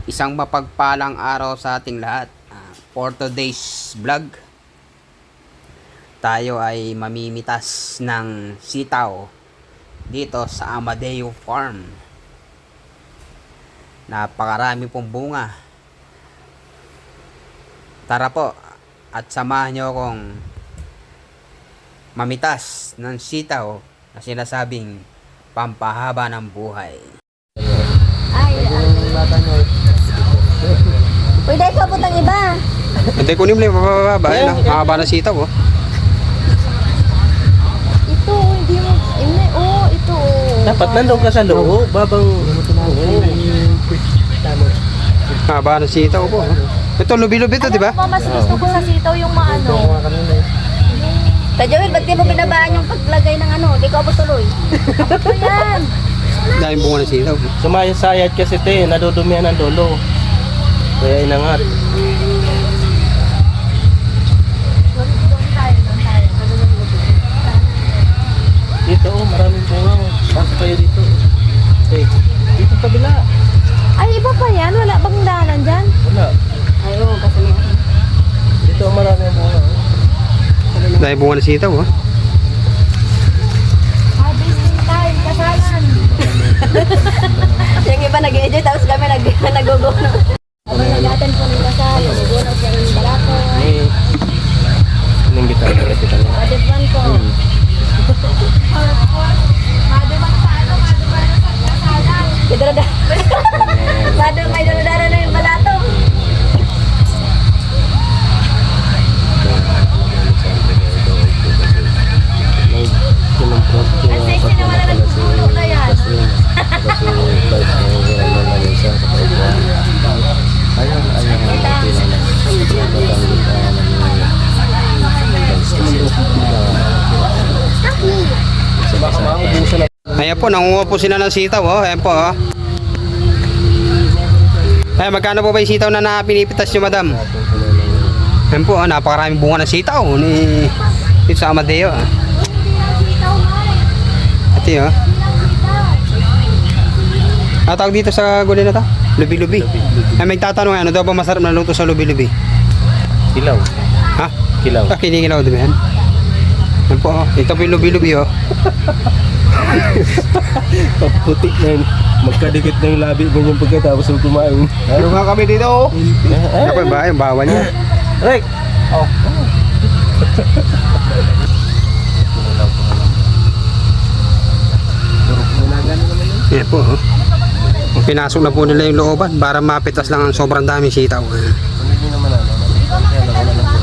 Isang mapagpalang araw sa ating lahat. For today's vlog, tayo ay mamimitas ng sitaw dito sa Amadeo Farm. Napakarami pong bunga. Tara po at samahan nyo akong mamitas ng sitaw na sinasabing pampahaba ng buhay. Pwede ka putang iba. Hindi ko nimli, mababa. Ayun, mahaba ng sitaw, oh. Ito, hindi mo, ito. Dapat nandun ka sa loob, babang... Mahaba ng sitaw po. Ito, lubi-lubi ito, di ba? Ano mas gusto ko sa sitaw yung maano. Tajawin, ba't di mo binabaan yung paglagay ng ano? Di ko abot tuloy. Abot mo yan. Dahil bunga ng sitaw. Sumayasayad kasi te, nadudumihan ang dulo. Kaya inangat. Doon tayo. Dito maraming bunga. Pasok kayo dito. Okay. Dito kabila. Ay, iba pa yan. Wala bang daanan dyan? Wala. Ay, oo, kasi may... Dito maraming bunga. Dahil bunga ng sitaw, oh. Harvesting time, kasalan. Yung iba nag-enjoy, tapos kami nag-guguno. Habang nag-aten po ng kasal, nag-guguno siya ng balato. Eh, inimbitan ko kasi kami. Kadibban ko. Kadibban sa ano? Kadibban sa kasalan. Kidrada. May daradara na yung balato. May kinumpros ko. Ang sexy naman na nagpupuno na yan. Kasi guys, nangyayon siya sa kaibuan. Ayun, Ayan po, nangunguha po sila ng sitaw, oh. Ayan po, oh. Ay, magkano po ba yung sitaw na pinipitas nyo, madam? Ayan po, oh, napakaraming bunga ng sitaw ni dito sa Amadeo, ah. Ito yun, oh. Tawag dito sa gulay na to? Lubi-lubi. Ay, may tatanong, ano daw ba masarap na luto sa lubi-lubi? Kilaw. Ha? Kilaw. Kinikilaw, di ba yan? Ayan po, oh. Ito po yung lubi-lubi, oh. Putik na yun. Magkadikit na yung labi mo yung pagkatapos ng kumain. Ano nga kami dito, oh? Ako ba? Yung bawal niya. Rick! Oh. Yan po, oh. Pinasok na po nila yung looban para mapitas lang ang sobrang daming sitaw. Hindi naman ano. Kaya lang wala lang.